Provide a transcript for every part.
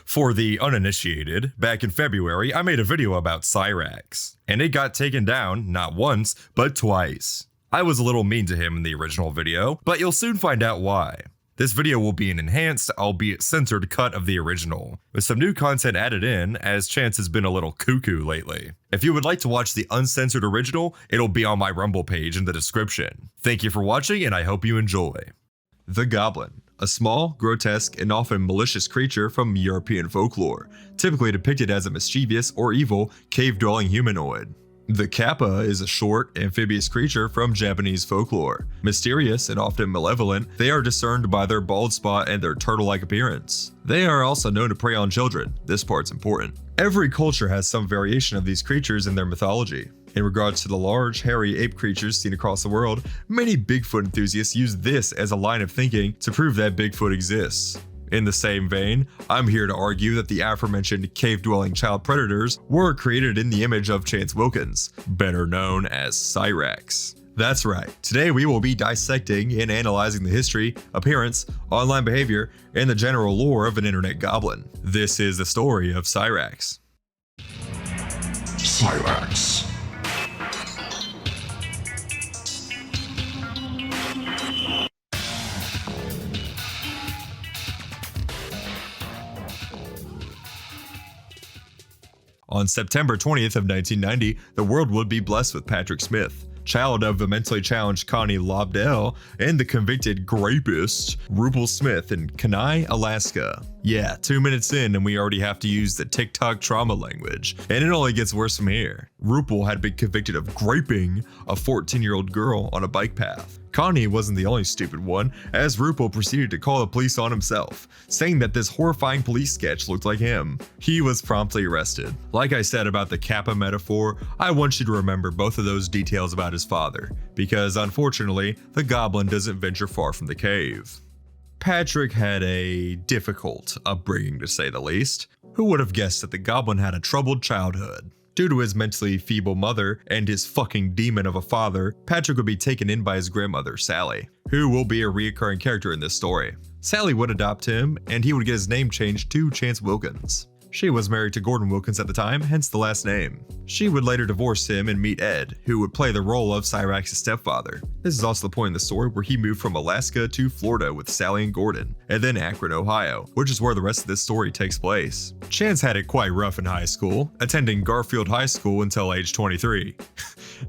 For the uninitiated, back in February, I made a video about Cyraxx, and it got taken down not once, but twice. I was a little mean to him in the original video, but you'll soon find out why. This video will be an enhanced, albeit censored cut of the original, with some new content added in, as Chance has been a little cuckoo lately. If you would like to watch the uncensored original, it'll be on my Rumble page in the description. Thank you for watching, and I hope you enjoy. The Goblin. A small, grotesque, and often malicious creature from European folklore, typically depicted as a mischievous or evil, cave-dwelling humanoid. The Kappa is a short, amphibious creature from Japanese folklore. Mysterious and often malevolent, they are discerned by their bald spot and their turtle-like appearance. They are also known to prey on children. This part's important. Every culture has some variation of these creatures in their mythology. In regards to the large, hairy ape creatures seen across the world, many Bigfoot enthusiasts use this as a line of thinking to prove that Bigfoot exists. In the same vein, I'm here to argue that the aforementioned cave-dwelling child predators were created in the image of Chance Wilkins, better known as Cyraxx. That's right, today we will be dissecting and analyzing the history, appearance, online behavior, and the general lore of an internet goblin. This is the story of Cyraxx. Cyraxx. On September 20th of 1990, the world would be blessed with Patrick Smith, child of the mentally challenged Connie Lobdell and the convicted grapist Rupel Smith in Kenai, Alaska. Yeah, 2 minutes in and we already have to use the TikTok trauma language, and it only gets worse from here. Rupel had been convicted of graping a 14-year-old girl on a bike path. Connie wasn't the only stupid one, as Rupel proceeded to call the police on himself, saying that this horrifying police sketch looked like him. He was promptly arrested. Like I said about the Kappa metaphor, I want you to remember both of those details about his father, because unfortunately, the goblin doesn't venture far from the cave. Patrick had a difficult upbringing, to say the least. Who would have guessed that the goblin had a troubled childhood? Due to his mentally feeble mother and his fucking demon of a father, Patrick would be taken in by his grandmother, Sally, who will be a reoccurring character in this story. Sally would adopt him, and he would get his name changed to Chance Wilkins. She was married to Gordon Wilkins at the time, hence the last name. She would later divorce him and meet Ed, who would play the role of Cyraxx's stepfather. This is also the point in the story where he moved from Alaska to Florida with Sally and Gordon, and then Akron, Ohio, which is where the rest of this story takes place. Chance had it quite rough in high school, attending Garfield High School until age 23.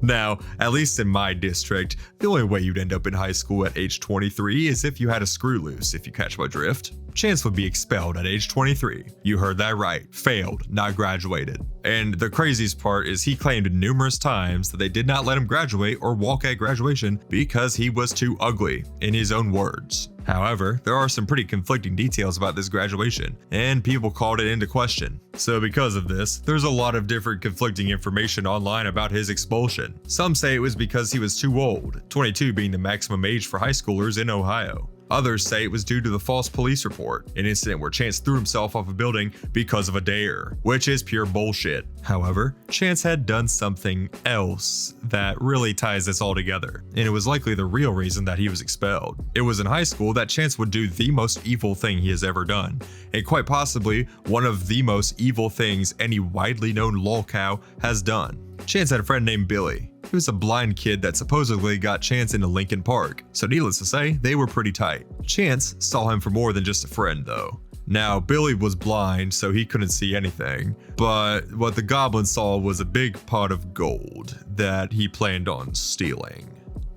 Now, at least in my district, the only way you'd end up in high school at age 23 is if you had a screw loose, if you catch my drift. Chance would be expelled at age 23. You heard that right, failed, not graduated. And the craziest part is he claimed numerous times that they did not let him graduate or walk at graduation because he was too ugly, in his own words. However, there are some pretty conflicting details about this graduation, and people called it into question. So because of this, there's a lot of different conflicting information online about his expulsion. Some say it was because he was too old, 22 being the maximum age for high schoolers in Ohio. Others say it was due to the false police report, an incident where Chance threw himself off a building because of a dare, which is pure bullshit. However, Chance had done something else that really ties this all together, and it was likely the real reason that he was expelled. It was in high school that Chance would do the most evil thing he has ever done, and quite possibly one of the most evil things any widely known lolcow has done. Chance had a friend named Billy. He was a blind kid that supposedly got Chance into Lincoln Park, so needless to say, they were pretty tight. Chance saw him for more than just a friend though. Now, Billy was blind, so he couldn't see anything, but what the goblin saw was a big pot of gold that he planned on stealing.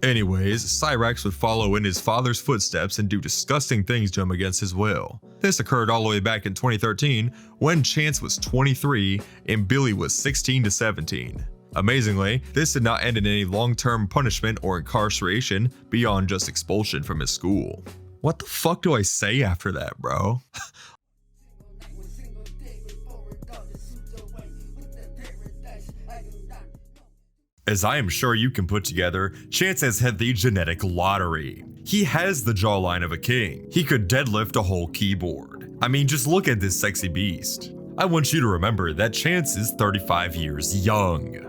Anyways, Cyraxx would follow in his father's footsteps and do disgusting things to him against his will. This occurred all the way back in 2013 when Chance was 23 and Billy was 16 to 17. Amazingly, this did not end in any long-term punishment or incarceration beyond just expulsion from his school. What the fuck do I say after that, bro? As I am sure you can put together, Chance has hit the genetic lottery. He has the jawline of a king. He could deadlift a whole keyboard. I mean, just look at this sexy beast. I want you to remember that Chance is 35 years young.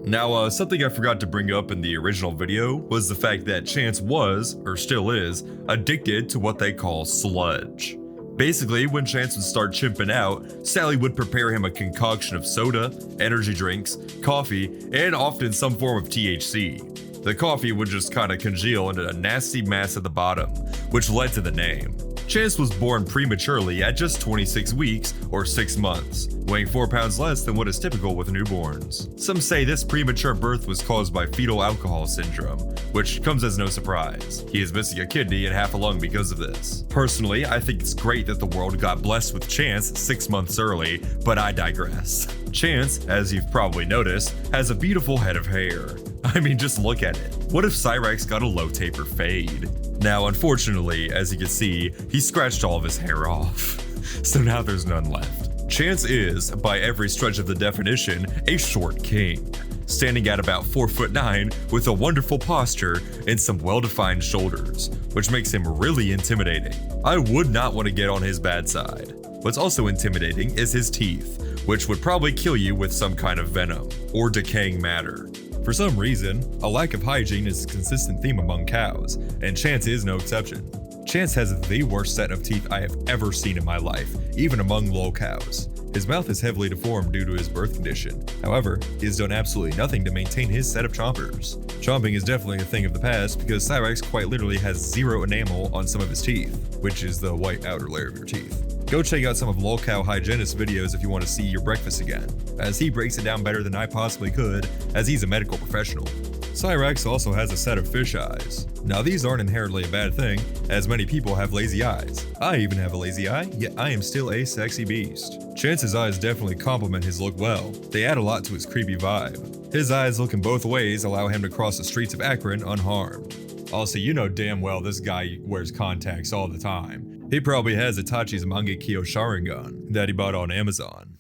Now, something I forgot to bring up in the original video was the fact that Chance was, or still is, addicted to what they call sludge. Basically, when Chance would start chimping out, Sally would prepare him a concoction of soda, energy drinks, coffee, and often some form of THC. The coffee would just kind of congeal into a nasty mass at the bottom, which led to the name. Chance was born prematurely at just 26 weeks or 6 months, weighing 4 pounds less than what is typical with newborns. Some say this premature birth was caused by fetal alcohol syndrome, which comes as no surprise. He is missing a kidney and half a lung because of this. Personally, I think it's great that the world got blessed with Chance 6 months early, but I digress. Chance, as you've probably noticed, has a beautiful head of hair. I mean, just look at it. What if Cyraxx got a low taper fade? Now, unfortunately, as you can see, he scratched all of his hair off. So now there's none left. Chance is, by every stretch of the definition, a short king, standing at about 4'9" with a wonderful posture and some well-defined shoulders, which makes him really intimidating. I would not want to get on his bad side. What's also intimidating is his teeth, which would probably kill you with some kind of venom or decaying matter. For some reason, a lack of hygiene is a consistent theme among cows, and Chance is no exception. Chance has the worst set of teeth I have ever seen in my life, even among low cows. His mouth is heavily deformed due to his birth condition. However, he has done absolutely nothing to maintain his set of chompers. Chomping is definitely a thing of the past because Cyraxx quite literally has zero enamel on some of his teeth, which is the white outer layer of your teeth. Go check out some of Lol Cow Hygienist's videos if you want to see your breakfast again, as he breaks it down better than I possibly could, as he's a medical professional. Cyraxx also has a set of fish eyes. Now these aren't inherently a bad thing, as many people have lazy eyes. I even have a lazy eye, yet I am still a sexy beast. Chance's eyes definitely complement his look well. They add a lot to his creepy vibe. His eyes looking both ways allow him to cross the streets of Akron unharmed. Also, you know damn well this guy wears contacts all the time. He probably has Itachi's Mangekyo Sharingan that he bought on Amazon.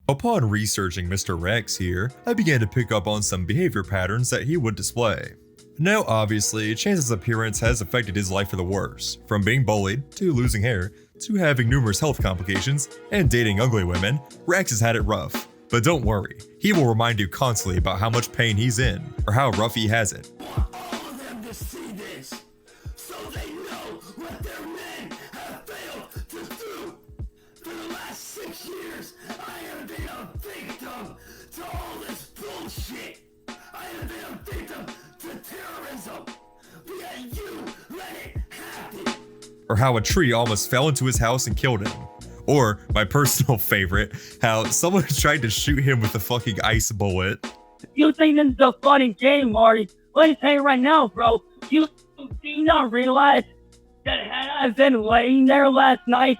Upon researching Mr. Rex here, I began to pick up on some behavior patterns that he would display. Now obviously, Chance's appearance has affected his life for the worse, from being bullied, to losing hair, to having numerous health complications, and dating ugly women. Rex has had it rough. But don't worry, he will remind you constantly about how much pain he's in, or how rough he has it. Or how a tree almost fell into his house and killed him. Or, my personal favorite, how someone tried to shoot him with a fucking ice bullet. You think this is a funny game, Marty? Let me tell you right now, bro. Do you not realize that had I been laying there last night,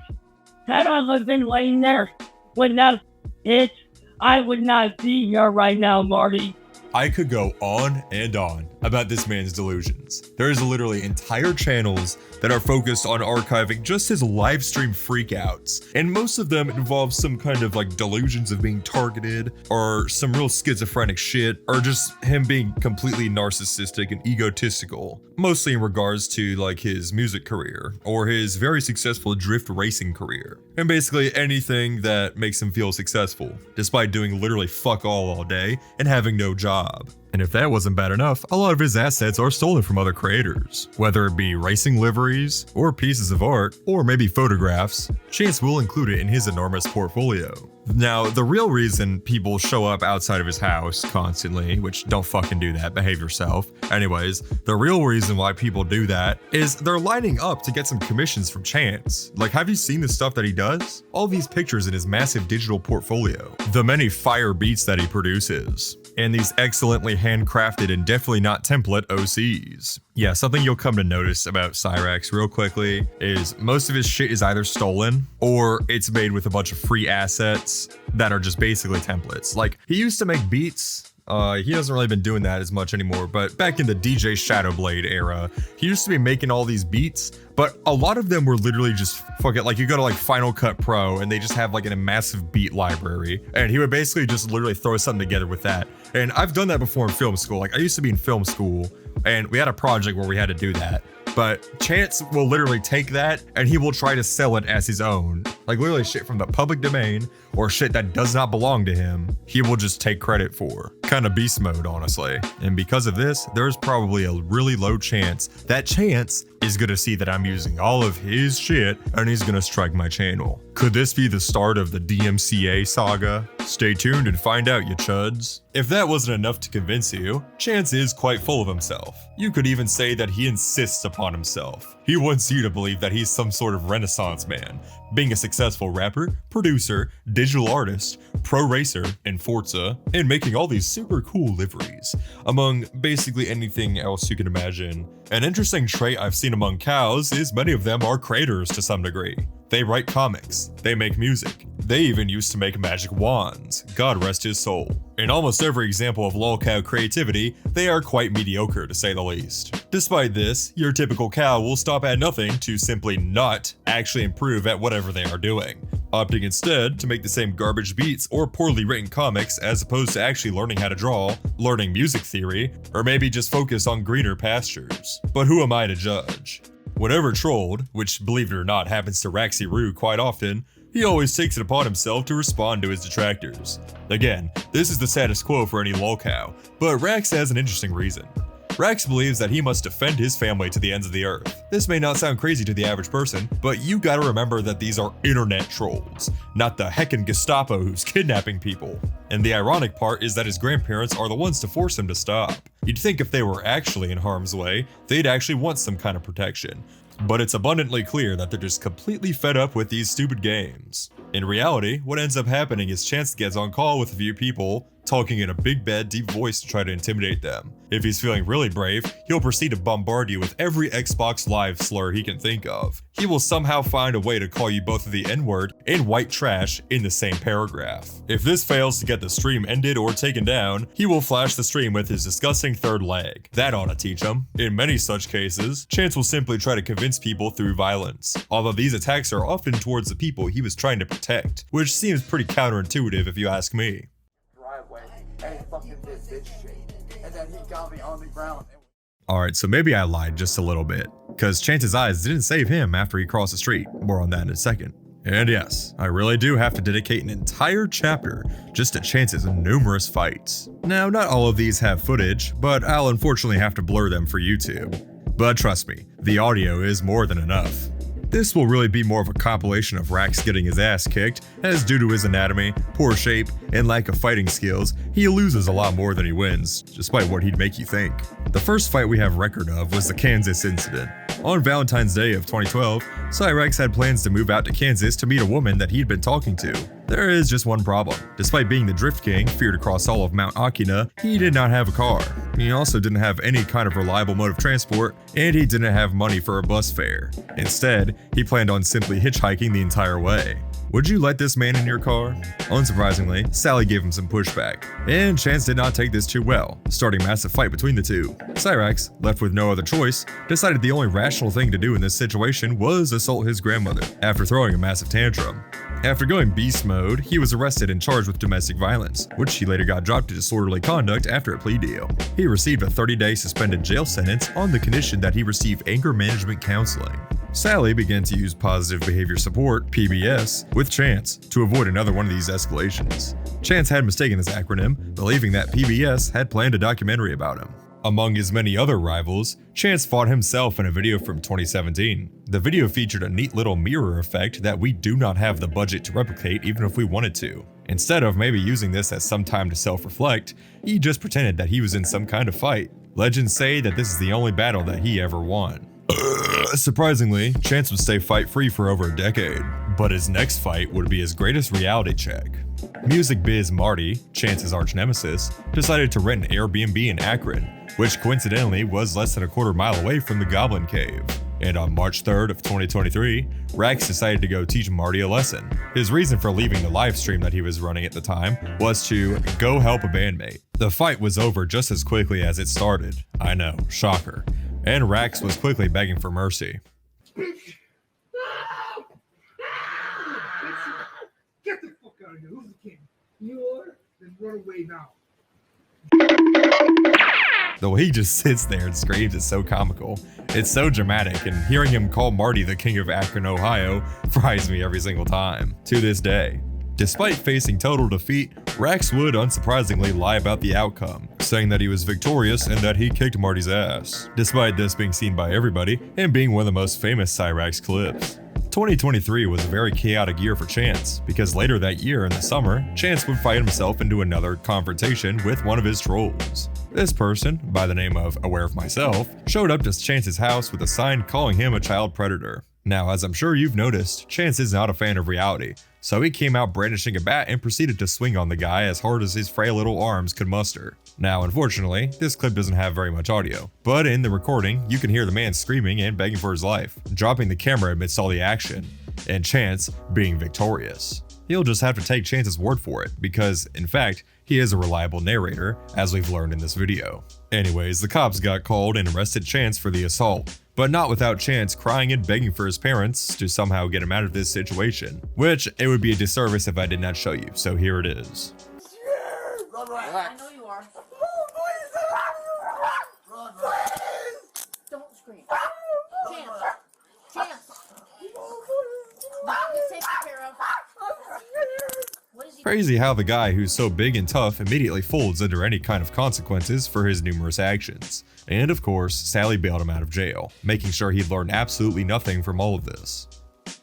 had I been laying there when that hit, I would not be here right now, Marty. I could go on and on about this man's delusions. There's literally entire channels that are focused on archiving just his live stream freakouts, and most of them involve some kind of like delusions of being targeted, or some real schizophrenic shit, or just him being completely narcissistic and egotistical, mostly in regards to like his music career or his very successful drift racing career, and basically anything that makes him feel successful, despite doing literally fuck all day and having no job. And if that wasn't bad enough, a lot of his assets are stolen from other creators, whether it be racing liveries, or pieces of art, or maybe photographs. Chance will include it in his enormous portfolio. Now, the real reason people show up outside of his house constantly, which don't fucking do that, behave yourself. Anyways, the real reason why people do that is they're lining up to get some commissions from Chance. Like, have you seen the stuff that he does? All these pictures in his massive digital portfolio, the many fire beats that he produces, and these excellently handcrafted and definitely not template OCs. Yeah, something you'll come to notice about Cyraxx real quickly is most of his shit is either stolen or it's made with a bunch of free assets that are just basically templates. Like, he used to make beats. He hasn't really been doing that as much anymore, but back in the DJ Shadowblade era, he used to be making all these beats, but a lot of them were literally just fuck it, like you go to like Final Cut Pro and they just have like a massive beat library, and he would basically just literally throw something together with that. And I've done that before in film school. Like, I used to be in film school and we had a project where we had to do that. But Chance will literally take that and he will try to sell it as his own. Like literally shit from the public domain or shit that does not belong to him, he will just take credit for. Kind of beast mode, honestly. And because of this, there's probably a really low chance that Chance is gonna see that I'm using all of his shit and he's gonna strike my channel. Could this be the start of the DMCA saga? Stay tuned and find out, you chuds. If that wasn't enough to convince you, Chance is quite full of himself. You could even say that he insists upon himself. He wants you to believe that he's some sort of renaissance man, being a successful rapper, producer, digital artist, pro racer in Forza, and making all these super cool liveries, among basically anything else you can imagine. An interesting trait I've seen among cows is many of them are creators to some degree. They write comics, they make music, they even used to make magic wands, God rest his soul. In almost every example of lol cow creativity, they are quite mediocre to say the least. Despite this, your typical cow will stop at nothing to simply not actually improve at whatever they are doing, opting instead to make the same garbage beats or poorly written comics as opposed to actually learning how to draw, learning music theory, or maybe just focus on greener pastures. But who am I to judge? Whenever trolled, which believe it or not happens to Raxy Roo quite often, he always takes it upon himself to respond to his detractors. Again, this is the status quo for any lolcow, but Rax has an interesting reason. Rax believes that he must defend his family to the ends of the earth. This may not sound crazy to the average person, but you gotta remember that these are internet trolls, not the heckin' Gestapo who's kidnapping people. And the ironic part is that his grandparents are the ones to force him to stop. You'd think if they were actually in harm's way, they'd actually want some kind of protection. But it's abundantly clear that they're just completely fed up with these stupid games. In reality, what ends up happening is Chance gets on call with a few people, talking in a big bad deep voice to try to intimidate them. If he's feeling really brave, he'll proceed to bombard you with every Xbox Live slur he can think of. He will somehow find a way to call you both the N-word and white trash in the same paragraph. If this fails to get the stream ended or taken down, he will flash the stream with his disgusting third leg. That ought to teach him. In many such cases, Chance will simply try to convince people through violence, although these attacks are often towards the people he was trying to protect, which seems pretty counterintuitive if you ask me. And he fucking did bitch shit. And then he got me on the ground. Alright, so maybe I lied just a little bit, because Chance's eyes didn't save him after he crossed the street. More on that in a second. And yes, I really do have to dedicate an entire chapter just to Chance's numerous fights. Now, not all of these have footage, but I'll unfortunately have to blur them for YouTube. But trust me, the audio is more than enough. This will really be more of a compilation of Rax getting his ass kicked, as due to his anatomy, poor shape, and lack of fighting skills, he loses a lot more than he wins, despite what he'd make you think. The first fight we have record of was the Kansas incident. On Valentine's Day of 2012, Cyrax had plans to move out to Kansas to meet a woman that he'd been talking to. There is just one problem. Despite being the Drift King, feared across all of Mount Akina, he did not have a car. He also didn't have any kind of reliable mode of transport, and he didn't have money for a bus fare. Instead, he planned on simply hitchhiking the entire way. Would you let this man in your car? Unsurprisingly, Sally gave him some pushback, and Chance did not take this too well, starting a massive fight between the two. Cyrax, left with no other choice, decided the only rational thing to do in this situation was assault his grandmother, after throwing a massive tantrum. After going beast mode, he was arrested and charged with domestic violence, which he later got dropped to disorderly conduct after a plea deal. He received a 30-day suspended jail sentence on the condition that he receive anger management counseling. Sally began to use positive behavior support, PBS, with Chance to avoid another one of these escalations. Chance had mistaken this acronym, believing that PBS had planned a documentary about him. Among his many other rivals, Chance fought himself in a video from 2017. The video featured a neat little mirror effect that we do not have the budget to replicate even if we wanted to. Instead of maybe using this as some time to self-reflect, he just pretended that he was in some kind of fight. Legends say that this is the only battle that he ever won. Surprisingly, Chance would stay fight-free for over a decade, but his next fight would be his greatest reality check. Music biz Marty, Chance's arch-nemesis, decided to rent an Airbnb in Akron, which coincidentally was less than a quarter mile away from the Goblin Cave. And on March 3rd of 2023, Rax decided to go teach Marty a lesson. His reason for leaving the live stream that he was running at the time was to go help a bandmate. The fight was over just as quickly as it started. I know, shocker. And Rax was quickly begging for mercy. Get the fuck out of here. Who's the king? You are? Then run away now. The way he just sits there and screams is so comical. It's so dramatic, and hearing him call Marty the king of Akron, Ohio fries me every single time, to this day. Despite facing total defeat, Rax would unsurprisingly lie about the outcome, saying that he was victorious and that he kicked Marty's ass, despite this being seen by everybody and being one of the most famous Cyraxx clips. 2023 was a very chaotic year for Chance, because later that year in the summer, Chance would fight himself into another confrontation with one of his trolls. This person, by the name of Aware of Myself, showed up to Chance's house with a sign calling him a child predator. Now, as I'm sure you've noticed, Chance is not a fan of reality, so he came out brandishing a bat and proceeded to swing on the guy as hard as his frail little arms could muster. Now, unfortunately, this clip doesn't have very much audio, but in the recording, you can hear the man screaming and begging for his life, dropping the camera amidst all the action, and Chance being victorious. You'll just have to take Chance's word for it, because, in fact, he is a reliable narrator, as we've learned in this video. Anyways, the cops got called and arrested Chance for the assault, but not without Chance crying and begging for his parents to somehow get him out of this situation, which it would be a disservice if I did not show you, so here it is. Relax. I know you are. Don't scream. Chance. He's taken care of. What is he? Crazy how the guy who's so big and tough immediately folds under any kind of consequences for his numerous actions. And of course, Sally bailed him out of jail, making sure he'd learned absolutely nothing from all of this.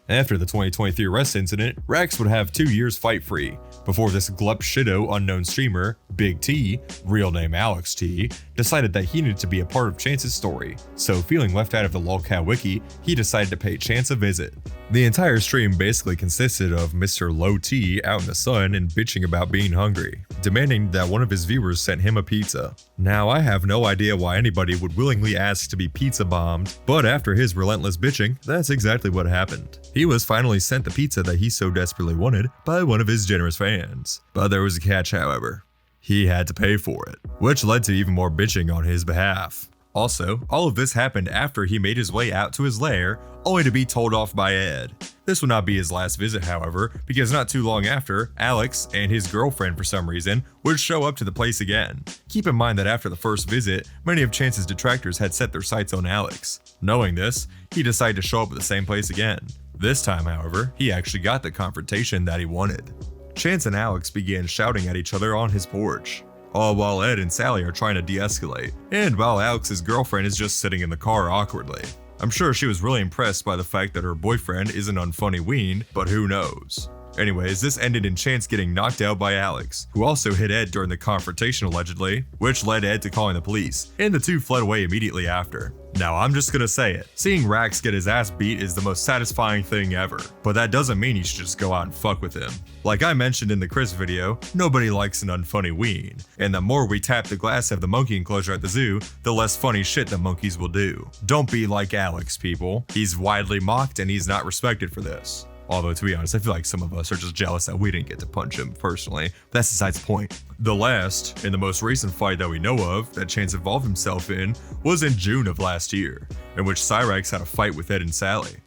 After the 2023 arrest incident, Rax would have 2 years fight-free, before this glup shitto unknown streamer, Big T, real name Alex T, decided that he needed to be a part of Chance's story, so feeling left out of the lolcat wiki, he decided to pay Chance a visit. The entire stream basically consisted of Mr. Low T out in the sun and bitching about being hungry, demanding that one of his viewers sent him a pizza. Now, I have no idea why anybody would willingly ask to be pizza bombed, but after his relentless bitching, that's exactly what happened. He was finally sent the pizza that he so desperately wanted by one of his generous fans. But there was a catch, however. He had to pay for it, which led to even more bitching on his behalf. Also, all of this happened after he made his way out to his lair, only to be told off by Ed. This would not be his last visit, however, because not too long after, Alex and his girlfriend for some reason would show up to the place again. Keep in mind that after the first visit, many of Chance's detractors had set their sights on Alex. Knowing this, he decided to show up at the same place again. This time, however, he actually got the confrontation that he wanted. Chance and Alex began shouting at each other on his porch, all while Ed and Sally are trying to de-escalate, and while Alex's girlfriend is just sitting in the car awkwardly. I'm sure she was really impressed by the fact that her boyfriend isn't unfunny ween, but who knows. Anyways, this ended in Chance getting knocked out by Alex, who also hit Ed during the confrontation allegedly, which led Ed to calling the police, and the two fled away immediately after. Now, I'm just gonna say it, seeing Rax get his ass beat is the most satisfying thing ever, but that doesn't mean you should just go out and fuck with him. Like I mentioned in the Chris video, nobody likes an unfunny ween, and the more we tap the glass of the monkey enclosure at the zoo, the less funny shit the monkeys will do. Don't be like Alex, people. He's widely mocked and he's not respected for this. Although, to be honest, I feel like some of us are just jealous that we didn't get to punch him personally. That's besides the point. The last, and the most recent fight that we know of that Chance involved himself in was in June of last year, in which Cyraxx had a fight with Ed and Sally.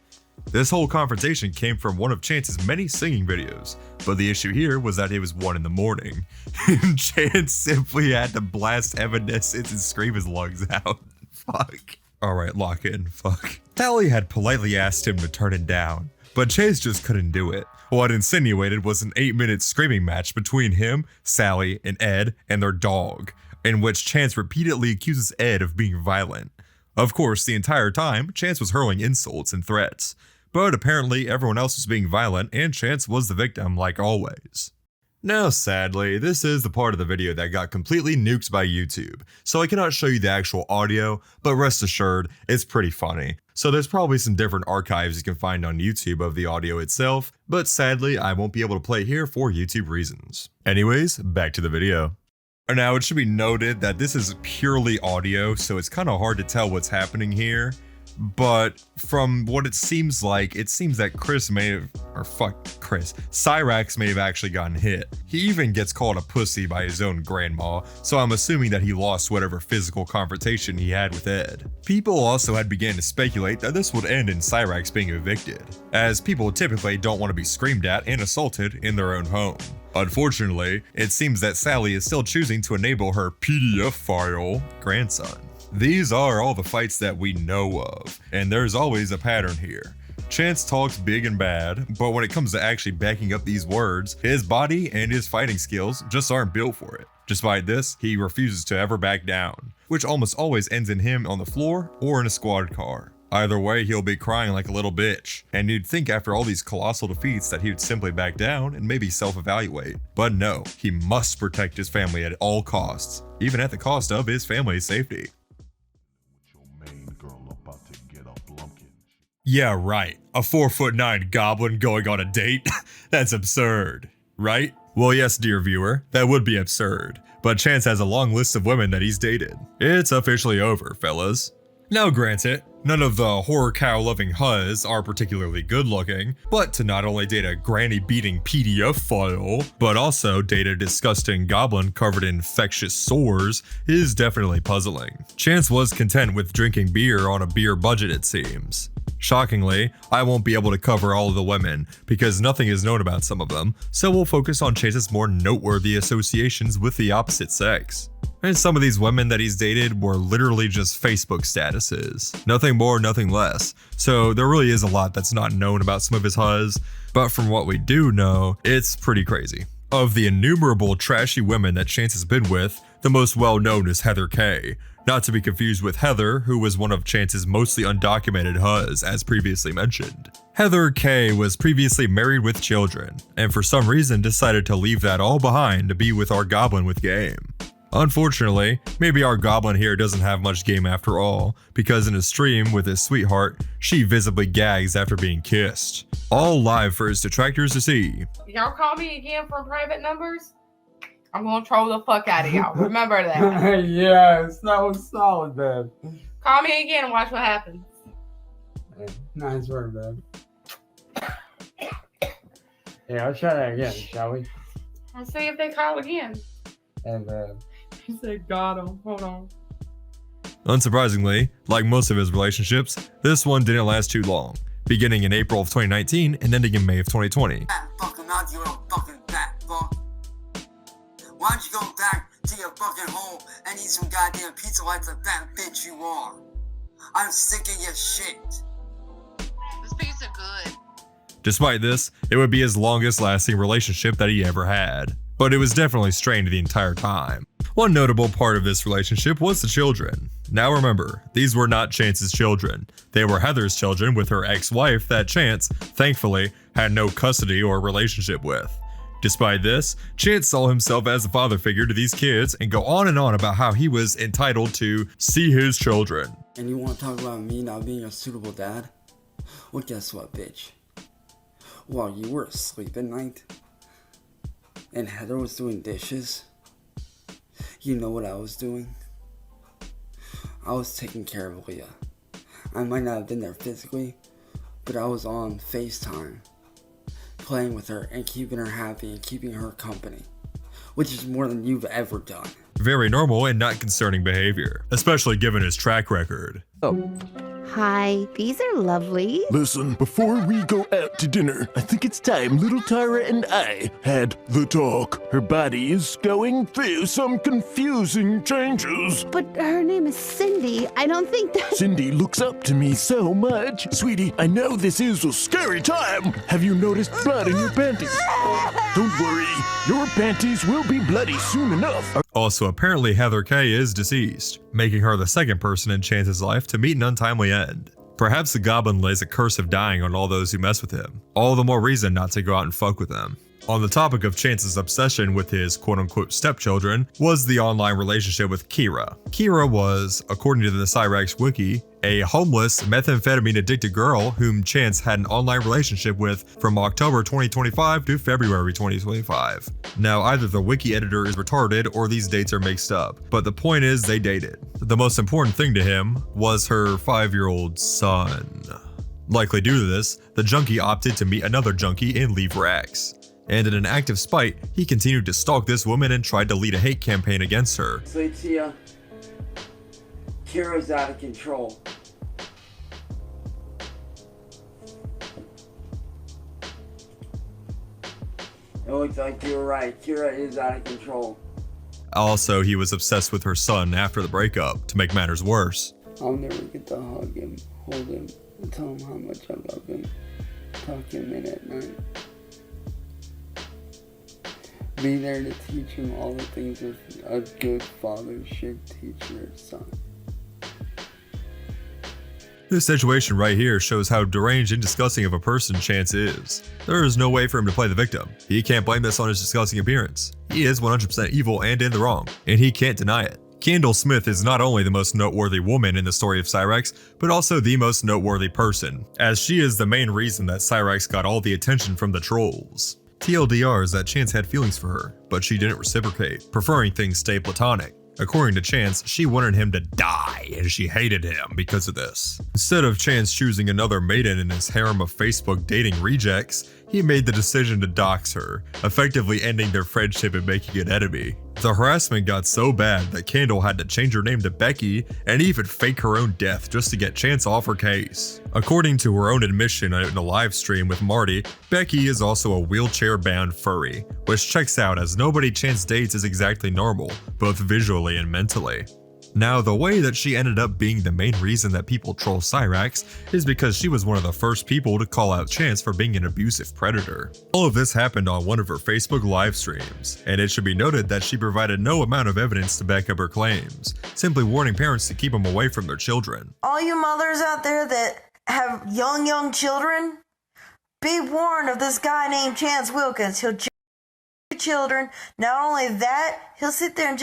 This whole confrontation came from one of Chance's many singing videos, but the issue here was that it was 1 in the morning, and Chance simply had to blast Evanescence and scream his lungs out. Fuck. Alright, lock in. Fuck. Sally had politely asked him to turn it down, but Chance just couldn't do it. What insinuated was an 8-minute screaming match between him, Sally, and Ed, and their dog, in which Chance repeatedly accuses Ed of being violent. Of course, the entire time, Chance was hurling insults and threats, but apparently everyone else was being violent and Chance was the victim like always. Now sadly, this is the part of the video that got completely nuked by YouTube, so I cannot show you the actual audio, but rest assured, it's pretty funny. So there's probably some different archives you can find on YouTube of the audio itself, but sadly I won't be able to play here for YouTube reasons. Anyways, back to the video. Now it should be noted that this is purely audio, so it's kind of hard to tell what's happening here. But from what it seems like, it seems that Cyraxx may have actually gotten hit. He even gets called a pussy by his own grandma, so I'm assuming that he lost whatever physical confrontation he had with Ed. People also had began to speculate that this would end in Cyraxx being evicted, as people typically don't want to be screamed at and assaulted in their own home. Unfortunately, it seems that Sally is still choosing to enable her PDF file grandson. These are all the fights that we know of, and there's always a pattern here. Chance talks big and bad, but when it comes to actually backing up these words, his body and his fighting skills just aren't built for it. Despite this, he refuses to ever back down, which almost always ends in him on the floor or in a squad car. Either way, he'll be crying like a little bitch, and you'd think after all these colossal defeats that he would simply back down and maybe self-evaluate. But no, he must protect his family at all costs, even at the cost of his family's safety. Yeah, right. A 4'9" goblin going on a date? That's absurd, right? Well, yes, dear viewer, that would be absurd. But Chance has a long list of women that he's dated. It's officially over, fellas. Now granted, none of the horror cow loving huzz are particularly good looking, but to not only date a granny beating PDF file, but also date a disgusting goblin covered in infectious sores is definitely puzzling. Chance was content with drinking beer on a beer budget, it seems. Shockingly, I won't be able to cover all of the women because nothing is known about some of them, so we'll focus on Chance's more noteworthy associations with the opposite sex. And some of these women that he's dated were literally just Facebook statuses. Nothing more, nothing less. So there really is a lot that's not known about some of his huzz, but from what we do know, it's pretty crazy. Of the innumerable trashy women that Chance has been with, the most well known is Heather K. Not to be confused with Heather, who was one of Chance's mostly undocumented huzz, as previously mentioned. Heather K was previously married with children, and for some reason decided to leave that all behind to be with our goblin with game. Unfortunately, maybe our goblin here doesn't have much game after all, because in a stream with his sweetheart, she visibly gags after being kissed. All live for his detractors to see. Y'all call me again from private numbers? I'm gonna troll the fuck out of y'all. Remember that. Yes, that was solid, man. Call me again and watch what happens. Nice work, man. Yeah, let's try that again, shall we? Let's see if they call again. And He said, got him. Hold on. Unsurprisingly, like most of his relationships, this one didn't last too long, beginning in April of 2019 and ending in May of 2020. Fucking out your fucking back, fuck. Why don't you go back to your fucking home and eat some goddamn pizza like the fat bitch you are? I'm sick of your shit. This pizza good. Despite this, it would be his longest lasting relationship that he ever had, but it was definitely strained the entire time. One notable part of this relationship was the children. Now remember, these were not Chance's children. They were Heather's children with her ex-wife that Chance, thankfully, had no custody or relationship with. Despite this, Chance saw himself as a father figure to these kids and go on about how he was entitled to see his children. And you want to talk about me not being a suitable dad? Well, guess what, bitch? While you were asleep at night, and Heather was doing dishes, you know what I was doing? I was taking care of Leah. I might not have been there physically, but I was on FaceTime, playing with her and keeping her happy and keeping her company, which is more than you've ever done. Very normal and not concerning behavior, especially given his track record. Hi, these are lovely. Listen, before we go out to dinner, I think it's time little Tyra and I had the talk. Her body is going through some confusing changes. But her name is Cindy. I don't think that... Cindy looks up to me so much. Sweetie, I know this is a scary time. Have you noticed blood in your panties? Don't worry, your panties will be bloody soon enough. Also, apparently Heather K is deceased, making her the second person in Chance's life to meet an untimely end. Perhaps the goblin lays a curse of dying on all those who mess with him. All the more reason not to go out and fuck with them. On the topic of Chance's obsession with his quote-unquote stepchildren was the online relationship with Kira. Kira was, according to the Cyraxx wiki, a homeless, methamphetamine-addicted girl whom Chance had an online relationship with from October 2025 to February 2025. Now, either the wiki editor is retarded or these dates are mixed up, but the point is they dated. The most important thing to him was her 5-year-old son. Likely due to this, the junkie opted to meet another junkie and leave Rax. And in an act of spite, he continued to stalk this woman and tried to lead a hate campaign against her. Slatia, Kira's out of control. It looks like you were right. Kira is out of control. Also, he was obsessed with her son after the breakup to make matters worse. I'll never get to hug him, hold him, and tell him how much I love him. Tuck him in at night. Be there to teach him all the things a good father should teach their son. This situation right here shows how deranged and disgusting of a person Chance is. There is no way for him to play the victim. He can't blame this on his disgusting appearance. He is 100% evil and in the wrong, and he can't deny it. Kendall Smith is not only the most noteworthy woman in the story of Cyraxx, but also the most noteworthy person, as she is the main reason that Cyraxx got all the attention from the trolls. TLDR is that Chance had feelings for her, but she didn't reciprocate, preferring things stay platonic. According to Chance, she wanted him to die, and she hated him because of this. Instead of Chance choosing another maiden in his harem of Facebook dating rejects, he made the decision to dox her, effectively ending their friendship and making an enemy. The harassment got so bad that Kendall had to change her name to Becky and even fake her own death just to get Chance off her case. According to her own admission in a live stream with Marty, Becky is also a wheelchair-bound furry, which checks out as nobody Chance dates is exactly normal, both visually and mentally. Now, the way that she ended up being the main reason that people troll Cyraxx is because she was one of the first people to call out Chance for being an abusive predator. All of this happened on one of her Facebook live streams, and it should be noted that she provided no amount of evidence to back up her claims, simply warning parents to keep them away from their children. All you mothers out there that have young children, be warned of this guy named Chance Wilkins. He'll j your children. Not only that, he'll sit there and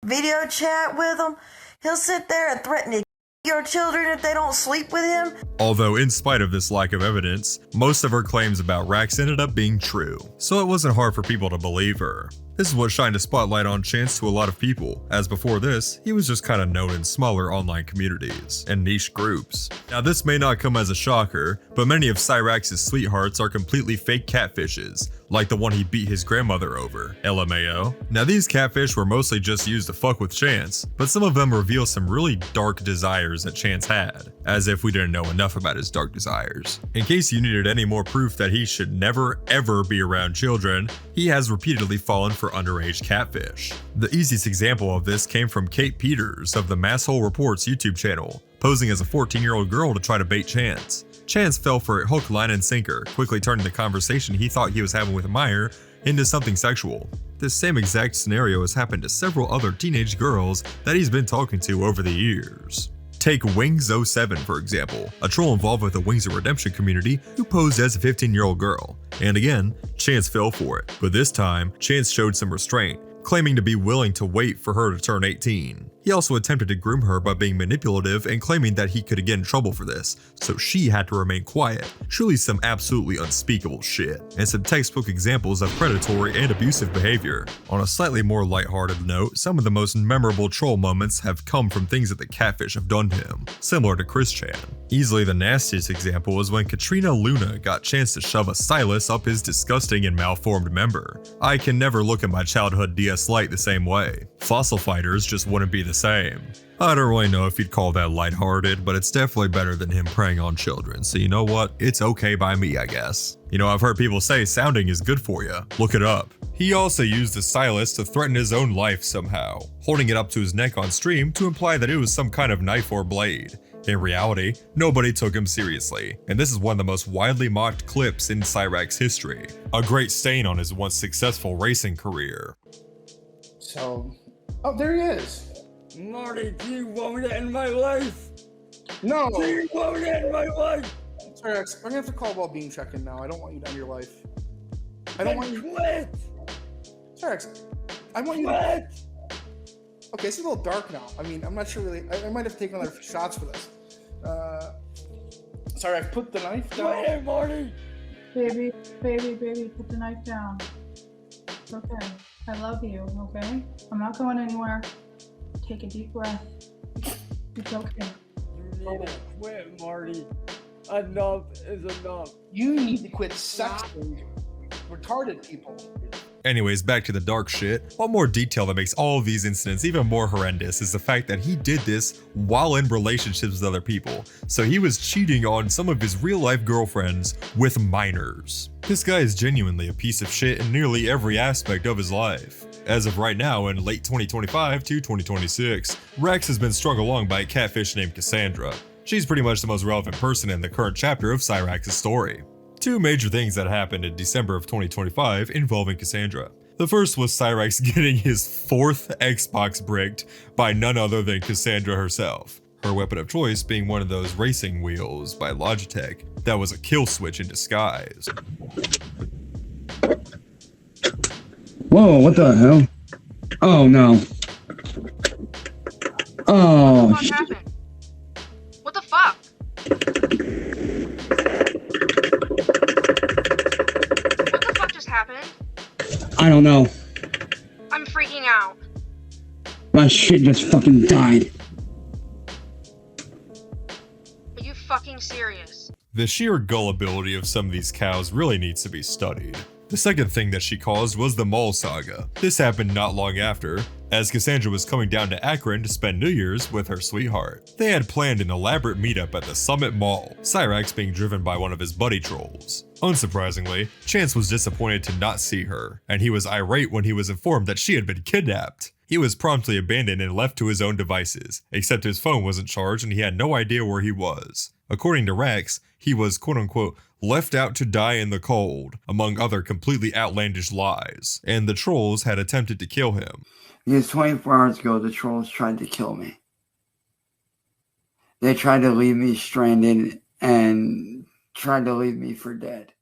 video chat with them. He'll sit there and threaten to kill your children if they don't sleep with him. Although in spite of this lack of evidence, most of her claims about Rax ended up being true, so it wasn't hard for people to believe her. This is what shined a spotlight on Chance to a lot of people, as before this, he was just kinda known in smaller online communities and niche groups. Now this may not come as a shocker, but many of Cyraxx's sweethearts are completely fake catfishes, like the one he beat his grandmother over, LMAO. Now these catfish were mostly just used to fuck with Chance, but some of them reveal some really dark desires that Chance had, as if we didn't know enough about his dark desires. In case you needed any more proof that he should never ever be around children, he has repeatedly fallen for underage catfish. The easiest example of this came from Kate Peters of the Masshole Reports YouTube channel, posing as a 14-year-old girl to try to bait Chance. Chance fell for it hook, line, and sinker, quickly turning the conversation he thought he was having with Meyer into something sexual. This same exact scenario has happened to several other teenage girls that he's been talking to over the years. Take Wings07 for example, a troll involved with the Wings of Redemption community who posed as a 15-year-old girl. And again, Chance fell for it, but this time, Chance showed some restraint, claiming to be willing to wait for her to turn 18. He also attempted to groom her by being manipulative and claiming that he could get in trouble for this, so she had to remain quiet. Truly some absolutely unspeakable shit, and some textbook examples of predatory and abusive behavior. On a slightly more lighthearted note, some of the most memorable troll moments have come from things that the catfish have done to him, similar to Chris Chan. Easily the nastiest example was when Katrina Luna got Chance to shove a stylus up his disgusting and malformed member. I can never look at my childhood DS Lite the same way. Fossil fighters just wouldn't be the same. I don't really know if you'd call that lighthearted, but it's definitely better than him preying on children, so you know what? It's okay by me, I guess. You know, I've heard people say sounding is good for you. Look it up. He also used the stylus to threaten his own life somehow, holding it up to his neck on stream to imply that it was some kind of knife or blade. In reality, nobody took him seriously, and this is one of the most widely mocked clips in Cyraxx history. A great stain on his once successful racing career. So, oh, there he is. Marty, do you want it in my life? No. Do you want it in my life? Cyraxx, I'm gonna have to call well-being check-in now. I don't want you to end your life. I don't want you. Quit. Cyraxx, I want you Quit. to. Okay, it's a little dark now. I mean, I'm not sure really. I might have to take another shots for this. Cyraxx, put the knife down. Quit it, Marty. Baby, put the knife down. It's okay. I love you, okay? I'm not going anywhere. Take a deep breath. It's okay. You need to quit, Marty. Enough is enough. You need to quit sexting retarded people. Anyways, back to the dark shit. One more detail that makes all of these incidents even more horrendous is the fact that he did this while in relationships with other people. So he was cheating on some of his real life girlfriends with minors. This guy is genuinely a piece of shit in nearly every aspect of his life. As of right now, in late 2025 to 2026, Rax has been strung along by a catfish named Cassandra. She's pretty much the most relevant person in the current chapter of Cyrax's story. Two major things that happened in December of 2025 involving Cassandra. The first was Cyrax getting his 4th Xbox bricked by none other than Cassandra herself. Her weapon of choice being one of those racing wheels by Logitech that was a kill switch in disguise. Whoa, what the hell? Oh no. Oh, What happened? What the fuck? What the fuck just happened? I don't know. I'm freaking out. My shit just fucking died. Are you fucking serious? The sheer gullibility of some of these cows really needs to be studied. The second thing that she caused was the mall saga. This happened not long after, as Cassandra was coming down to Akron to spend New Year's with her sweetheart. They had planned an elaborate meetup at the Summit Mall, Cyrax being driven by one of his buddy trolls. Unsurprisingly, Chance was disappointed to not see her, and he was irate when he was informed that she had been kidnapped. He was promptly abandoned and left to his own devices, except his phone wasn't charged and he had no idea where he was. According to Rax, he was quote-unquote left out to die in the cold, among other completely outlandish lies, and the trolls had attempted to kill him. Because 24 hours ago, the trolls tried to kill me. They tried to leave me stranded and tried to leave me for dead.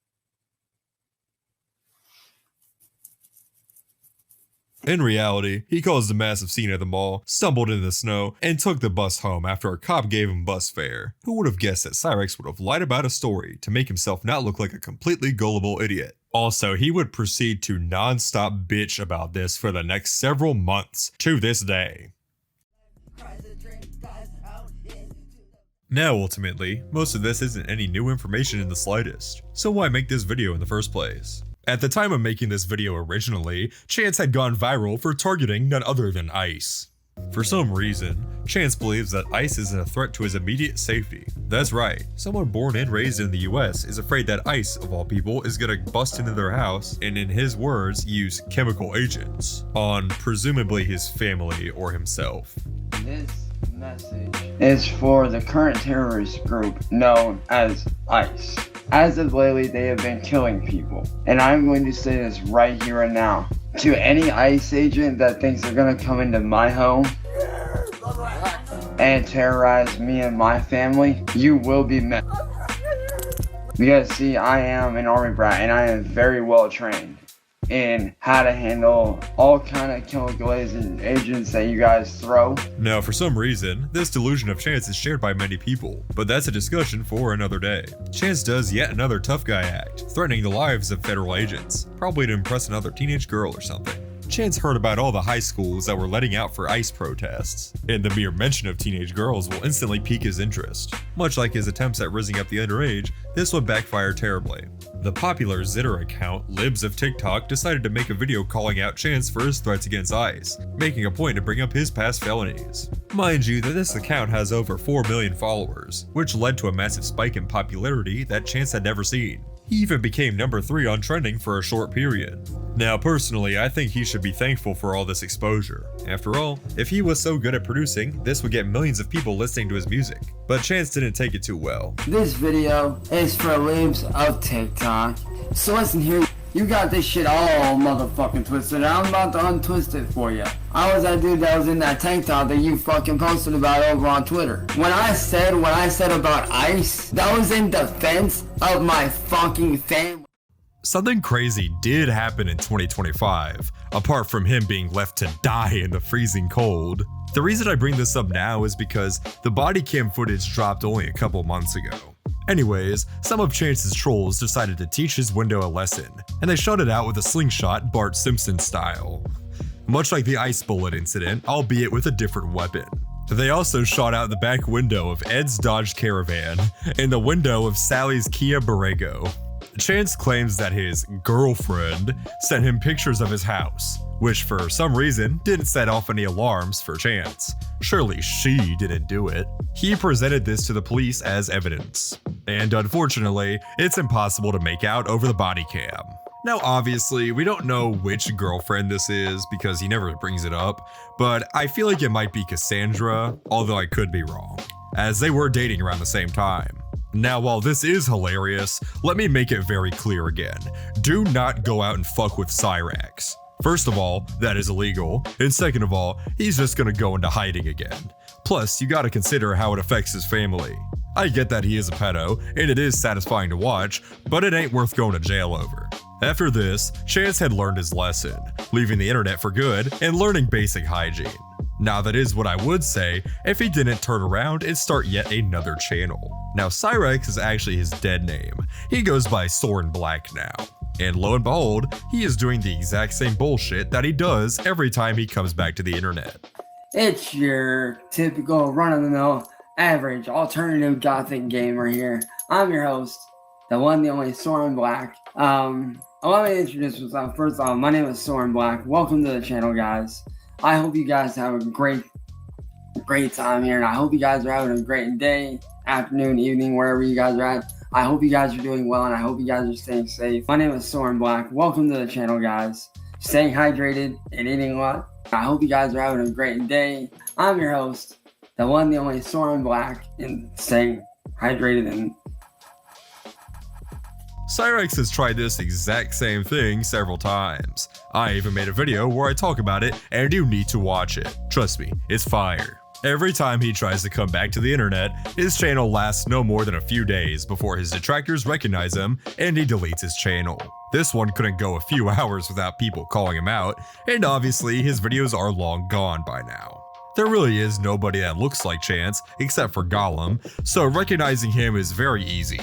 In reality, he caused a massive scene at the mall, stumbled into the snow, and took the bus home after a cop gave him bus fare. Who would have guessed that Cyrax would have lied about a story to make himself not look like a completely gullible idiot? Also, he would proceed to non-stop bitch about this for the next several months, to this day. Now ultimately, most of this isn't any new information in the slightest, so why make this video in the first place? At the time of making this video originally, Chance had gone viral for targeting none other than ICE. For some reason, Chance believes that ICE isn't a threat to his immediate safety. That's right, someone born and raised in the US is afraid that ICE, of all people, is gonna bust into their house and, in his words, use chemical agents on presumably his family or himself. This message is for the current terrorist group known as ICE. As of lately, they have been killing people. And I'm going to say this right here and now. To any ICE agent that thinks they're going to come into my home and terrorize me and my family, you will be met. Because see, I am an army brat and I am very well trained in how to handle all kind of chemical agents that you guys throw. Now, for some reason, this delusion of Chance is shared by many people, but that's a discussion for another day. Chance does yet another tough guy act, threatening the lives of federal agents, probably to impress another teenage girl or something. Chance heard about all the high schools that were letting out for ICE protests, and the mere mention of teenage girls will instantly pique his interest. Much like his attempts at rizzing up the underage, this would backfire terribly. The popular Zitter account, Libs of TikTok, decided to make a video calling out Chance for his threats against ICE, making a point to bring up his past felonies. Mind you that this account has over 4 million followers, which led to a massive spike in popularity that Chance had never seen. He even became number 3 on trending for a short period. Now personally, I think he should be thankful for all this exposure. After all, if he was so good at producing, this would get millions of people listening to his music. But Chance didn't take it too well. This video is for Libs of TikTok. So listen here, you got this shit all motherfucking twisted. I'm about to untwist it for you. I was that dude that was in that tank top that you fucking posted about over on Twitter. When I said about ICE, that was in defense of my fucking family. Something crazy did happen in 2025, apart from him being left to die in the freezing cold. The reason I bring this up now is because the body cam footage dropped only a couple months ago. Anyways, some of Chance's trolls decided to teach his window a lesson, and they shot it out with a slingshot Bart Simpson style. Much like the ice bullet incident, albeit with a different weapon. They also shot out the back window of Ed's Dodge Caravan and the window of Sally's Kia Borrego. Chance claims that his girlfriend sent him pictures of his house, which for some reason didn't set off any alarms for Chance. Surely she didn't do it. He presented this to the police as evidence, and unfortunately, it's impossible to make out over the body cam. Now obviously, we don't know which girlfriend this is because he never brings it up, but I feel like it might be Cassandra, although I could be wrong, as they were dating around the same time. Now, while this is hilarious, let me make it very clear again. Do not go out and fuck with Cyraxx. First of all, that is illegal, and second of all, he's just gonna go into hiding again. Plus, you gotta consider how it affects his family. I get that he is a pedo, and it is satisfying to watch, but it ain't worth going to jail over. After this, Chance had learned his lesson, leaving the internet for good and learning basic hygiene. Now that is what I would say if he didn't turn around and start yet another channel. Now Cyraxx is actually his dead name. He goes by Soren Black now. And lo and behold, he is doing the exact same bullshit that he does every time he comes back to the internet. It's your typical run-of-the-mill, average, alternative gothic gamer here. I'm your host, the one, the only Soren Black. Allow me to introduce myself. First off, my name is Soren Black. Welcome to the channel, guys. I hope you guys have a great time here, and I hope you guys are having a great day, afternoon, evening, wherever you guys are at. I hope you guys are doing well, and I hope you guys are staying safe. My name is Soren Black. Welcome to the channel, guys. Staying hydrated and eating a lot. I hope you guys are having a great day. I'm your host, the one, the only Soren Black, and staying hydrated and Cyraxx has tried this exact same thing several times. I even made a video where I talk about it, and you need to watch it. Trust me, it's fire. Every time he tries to come back to the internet, his channel lasts no more than a few days before his detractors recognize him and he deletes his channel. This one couldn't go a few hours without people calling him out, and obviously his videos are long gone by now. There really is nobody that looks like Chance except for Gollum, so recognizing him is very easy.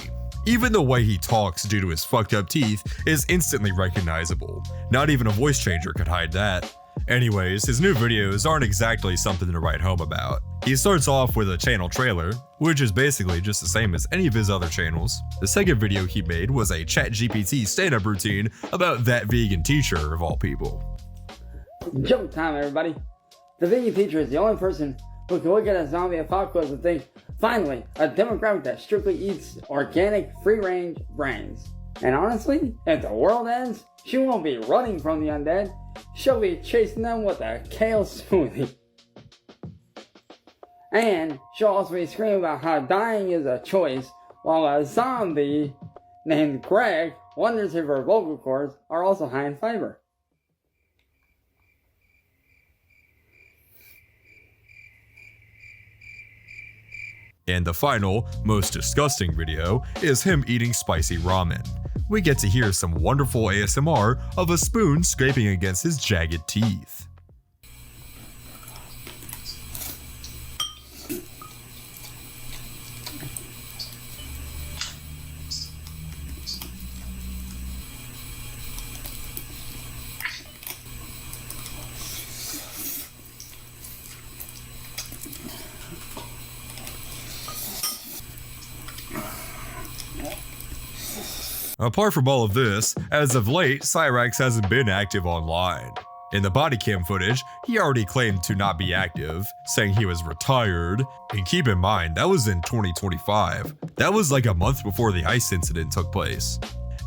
Even the way he talks due to his fucked up teeth is instantly recognizable. Not even a voice changer could hide that. Anyways, his new videos aren't exactly something to write home about. He starts off with a channel trailer, which is basically just the same as any of his other channels. The second video he made was a ChatGPT stand-up routine about that vegan teacher of all people. joke time, everybody. The vegan teacher is the only person who can look at a zombie apocalypse and think, finally, a demographic that strictly eats organic, free-range brains. And honestly, if the world ends, she won't be running from the undead. She'll be chasing them with a kale smoothie. And she'll also be screaming about how dying is a choice, while a zombie named Greg wonders if her vocal cords are also high in fiber. And the final, most disgusting video is him eating spicy ramen. We get to hear some wonderful ASMR of a spoon scraping against his jagged teeth. Apart from all of this, as of late, Cyraxx hasn't been active online. In the body cam footage, he already claimed to not be active, saying he was retired. And keep in mind, that was in 2025. That was like a month before the ice incident took place.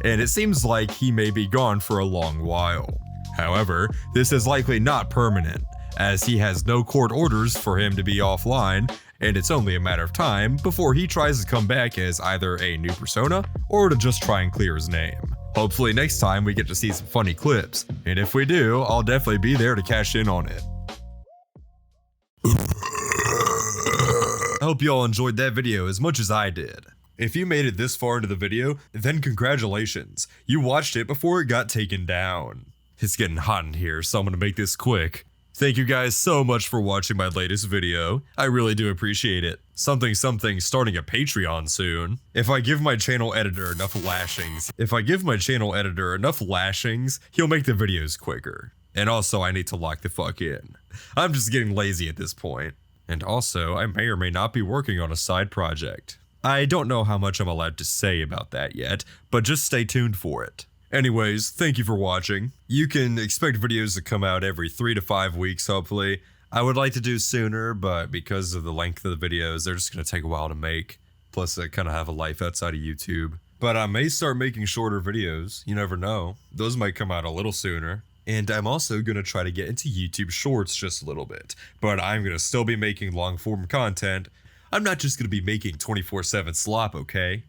And it seems like he may be gone for a long while. However, this is likely not permanent, as he has no court orders for him to be offline, and it's only a matter of time before he tries to come back as either a new persona or to just try and clear his name. Hopefully next time we get to see some funny clips, and if we do, I'll definitely be there to cash in on it. I hope you all enjoyed that video as much as I did. If you made it this far into the video, then congratulations, you watched it before it got taken down. It's getting hot in here, so I'm gonna make this quick. Thank you guys so much for watching my latest video. I really do appreciate it. Something starting a Patreon soon. If I give my channel editor enough lashings, he'll make the videos quicker. And also, I need to lock the fuck in. I'm just getting lazy at this point. And also, I may or may not be working on a side project. I don't know how much I'm allowed to say about that yet, but just stay tuned for it. Anyways, thank you for watching. You can expect videos to come out every 3 to 5 weeks, hopefully. I would like to do sooner, but because of the length of the videos, they're just going to take a while to make. Plus, I kind of have a life outside of YouTube. But I may start making shorter videos. You never know. Those might come out a little sooner. And I'm also going to try to get into YouTube Shorts just a little bit. But I'm going to still be making long-form content. I'm not just going to be making 24/7 slop, okay?